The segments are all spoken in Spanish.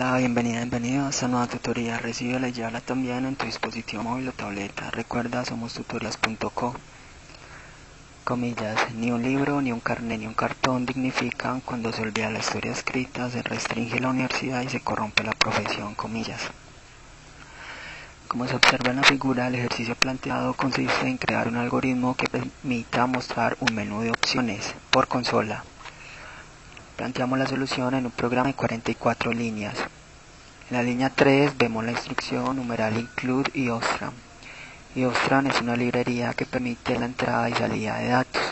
Hola, bienvenido a esta nueva tutoría. Recíbela y llévala también en tu dispositivo móvil o tableta. Recuerda, somos tutorials.co. Comillas, ni un libro, ni un carnet, ni un cartón dignifican cuando se olvida la historia escrita, se restringe la universidad y se corrompe la profesión. Comillas. Como se observa en la figura, el ejercicio planteado consiste en crear un algoritmo que permita mostrar un menú de opciones por consola. Planteamos la solución en un programa de 44 líneas. En la línea 3 vemos la instrucción numeral include iostran. Iostran es una librería que permite la entrada y salida de datos.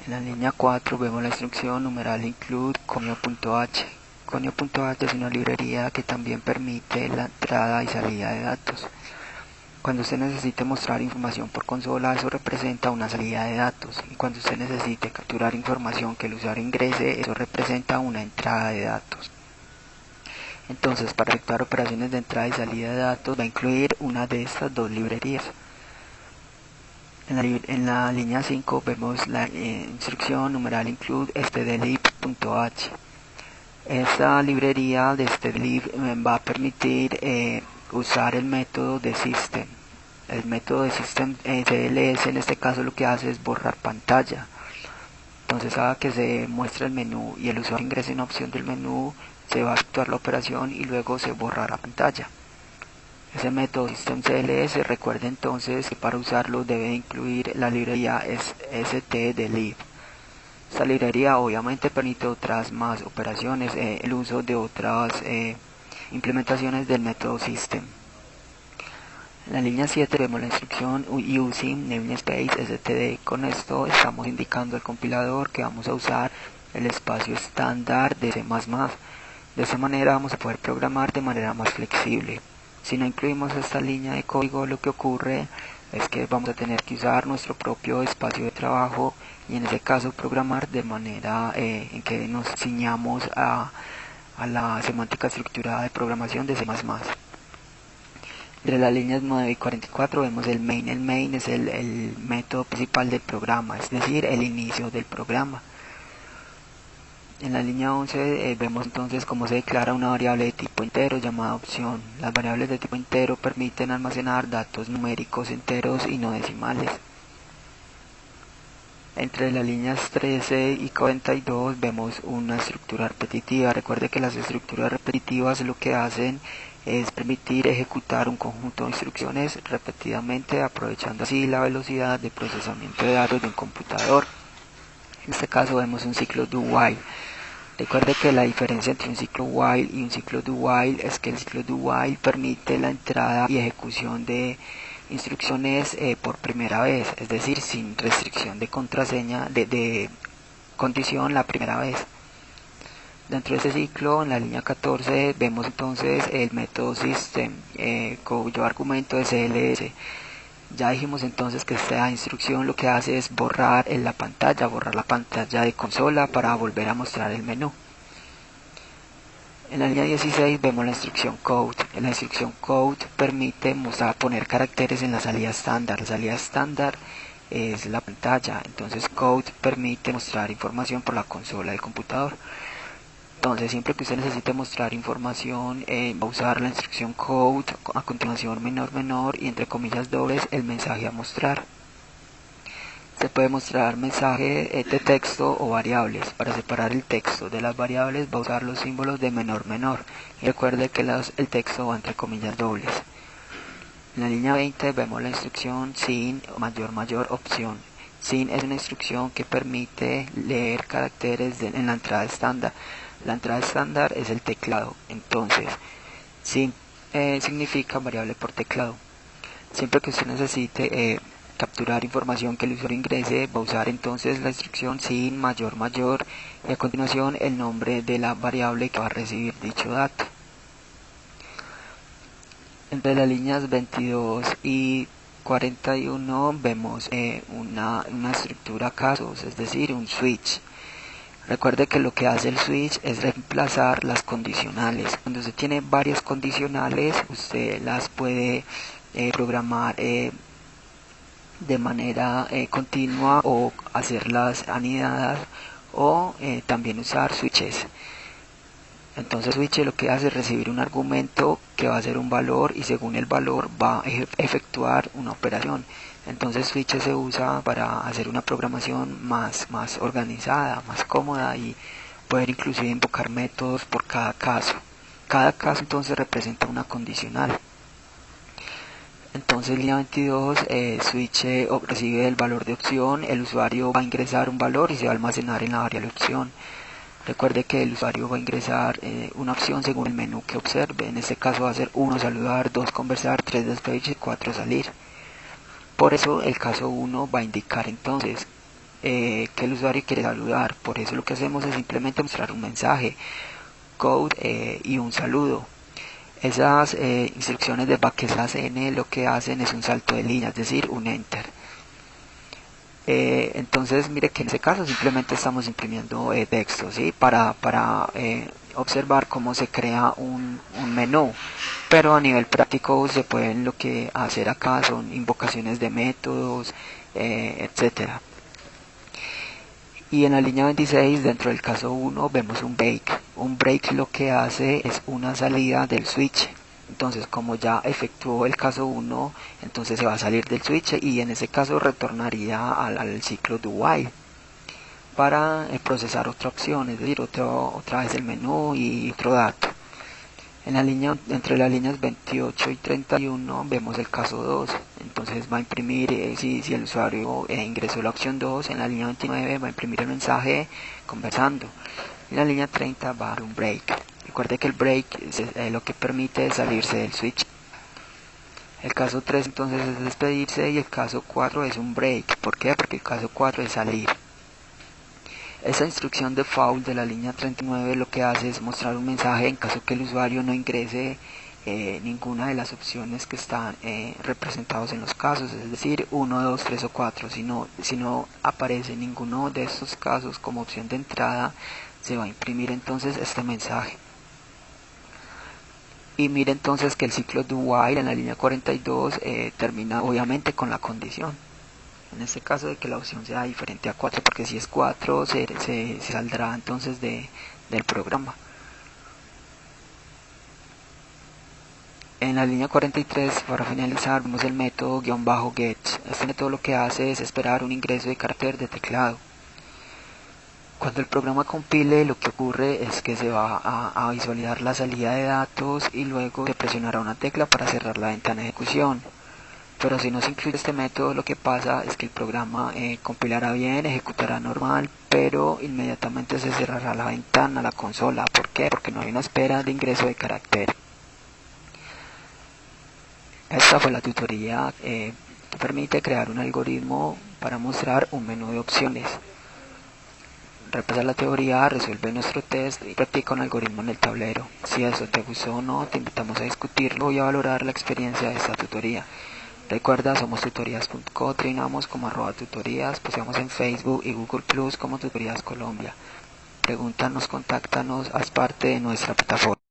En la línea 4 vemos la instrucción numeral include conio.h. Conio.h es una librería que también permite la entrada y salida de datos. Cuando usted necesite mostrar información por consola, eso representa una salida de datos. Y cuando usted necesite capturar información que el usuario ingrese, eso representa una entrada de datos. Entonces, para efectuar operaciones de entrada y salida de datos, va a incluir una de estas dos librerías. En la línea 5 vemos la instrucción numeral include stdlib.h. Esta librería de stdlib va a permitir usar el método de system. El método de system CLS en este caso lo que hace es borrar pantalla. Entonces, cada que se muestra el menú y el usuario ingrese una opción del menú, se va a efectuar la operación y luego se borrará pantalla. Ese método system CLS, recuerde entonces que para usarlo debe incluir la librería stdlib. Esta librería obviamente permite otras más operaciones, el uso de otras implementaciones del método system. En la línea 7 vemos la instrucción using namespace std. Con esto estamos indicando al compilador que vamos a usar el espacio estándar de C++. De esta manera vamos a poder programar de manera más flexible. Si no incluimos esta línea de código, lo que ocurre es que vamos a tener que usar nuestro propio espacio de trabajo y en ese caso programar de manera en que nos ciñamos a la semántica estructurada de programación de C++. Entre las líneas 9 y 44 vemos el main. El main es el método principal del programa, es decir, el inicio del programa. En la línea 11 vemos entonces cómo se declara una variable de tipo entero llamada opción. Las variables de tipo entero permiten almacenar datos numéricos enteros y no decimales. Entre las líneas 13 y 42 vemos una estructura repetitiva. Recuerde que las estructuras repetitivas lo que hacen es permitir ejecutar un conjunto de instrucciones repetidamente, aprovechando así la velocidad de procesamiento de datos de un computador. En este caso vemos un ciclo do while. Recuerde que la diferencia entre un ciclo while y un ciclo do while es que el ciclo do while permite la entrada y ejecución de instrucciones por primera vez, es decir, sin restricción de contraseña, de condición la primera vez. Dentro de este ciclo, en la línea 14, vemos entonces el método system, cuyo argumento es CLS. Ya dijimos entonces que esta instrucción lo que hace es borrar la pantalla de consola para volver a mostrar el menú. En la línea 16 vemos la instrucción code. La instrucción code permite poner caracteres en la salida estándar. La salida estándar es la pantalla, entonces code permite mostrar información por la consola del computador. Entonces, siempre que usted necesite mostrar información, va a usar la instrucción code, a continuación menor y entre comillas dobles el mensaje a mostrar. Se puede mostrar mensaje de texto o variables. Para separar el texto de las variables va a usar los símbolos de menor. Y recuerde que el texto va entre comillas dobles. En la línea 20 vemos la instrucción sin mayor opción. Sin es una instrucción que permite leer caracteres en la entrada estándar. La entrada estándar es el teclado, entonces sin significa variable por teclado. Siempre que usted necesite capturar información que el usuario ingrese, va a usar entonces la instrucción sin mayor y a continuación el nombre de la variable que va a recibir dicho dato. Entre las líneas 22 y 41 vemos una estructura casos, es decir, un switch. Recuerde que lo que hace el switch es reemplazar las condicionales. Cuando usted tiene varias condicionales, usted las puede programar de manera continua o hacerlas anidadas o también usar switches. Entonces switch lo que hace es recibir un argumento que va a ser un valor y según el valor va a efectuar una operación. Entonces switch se usa para hacer una programación más organizada, más cómoda y poder inclusive invocar métodos por cada caso. Cada caso entonces representa una condicional. Entonces línea 22, switch recibe el valor de opción, el usuario va a ingresar un valor y se va a almacenar en la variable opción. Recuerde que el usuario va a ingresar una opción según el menú que observe. En este caso va a ser 1 saludar, 2 conversar, 3 despedirse, 4 salir. Por eso el caso 1 va a indicar entonces que el usuario quiere saludar. Por eso lo que hacemos es simplemente mostrar un mensaje, code y un saludo. Esas instrucciones de backslash n lo que hacen es un salto de línea, es decir, un enter. Entonces mire que en ese caso simplemente estamos imprimiendo texto, ¿sí? para observar cómo se crea un menú, pero a nivel práctico se pueden lo que hacer acá son invocaciones de métodos, etcétera. Y en la línea 26 dentro del caso 1 vemos un break. Un break lo que hace es una salida del switch. Entonces como ya efectuó el caso 1, entonces se va a salir del switch y en ese caso retornaría al ciclo do while para procesar otra opción, es decir, otra vez el menú y otro dato. En la línea, entre las líneas 28 y 31 vemos el caso 2, entonces va a imprimir, si el usuario ingresó la opción 2, en la línea 29 va a imprimir el mensaje conversando, en la línea 30 va a dar un break. Recuerde que el break es lo que permite salirse del switch. El caso 3 entonces es despedirse y el caso 4 es un break. ¿Por qué? Porque el caso 4 es salir. Esa instrucción default de la línea 39 lo que hace es mostrar un mensaje en caso que el usuario no ingrese ninguna de las opciones que están representados en los casos, es decir, 1, 2, 3 o 4. Si no aparece ninguno de estos casos como opción de entrada, se va a imprimir entonces este mensaje. Y mire entonces que el ciclo do while en la línea 42 termina obviamente con la condición. En este caso de que la opción sea diferente a 4, porque si es 4 se saldrá entonces del programa. En la línea 43, para finalizar, vemos el método "get". Este método lo que hace es esperar un ingreso de carácter de teclado. Cuando el programa compile, lo que ocurre es que se va a visualizar la salida de datos y luego se presionará una tecla para cerrar la ventana de ejecución. Pero si no se incluye este método, lo que pasa es que el programa compilará bien, ejecutará normal, pero inmediatamente se cerrará la ventana, la consola. ¿Por qué? Porque no hay una espera de ingreso de carácter. Esta fue la tutoría que permite crear un algoritmo para mostrar un menú de opciones. Repasa la teoría, resuelve nuestro test y practica un algoritmo en el tablero. Si eso te gustó o no, te invitamos a discutirlo y a valorar la experiencia de esta tutoría. Recuerda, somos tutorías.co, trinamos como @tutorías, poseamos en Facebook y Google Plus como Tutorías Colombia. Pregúntanos, contáctanos, haz parte de nuestra plataforma.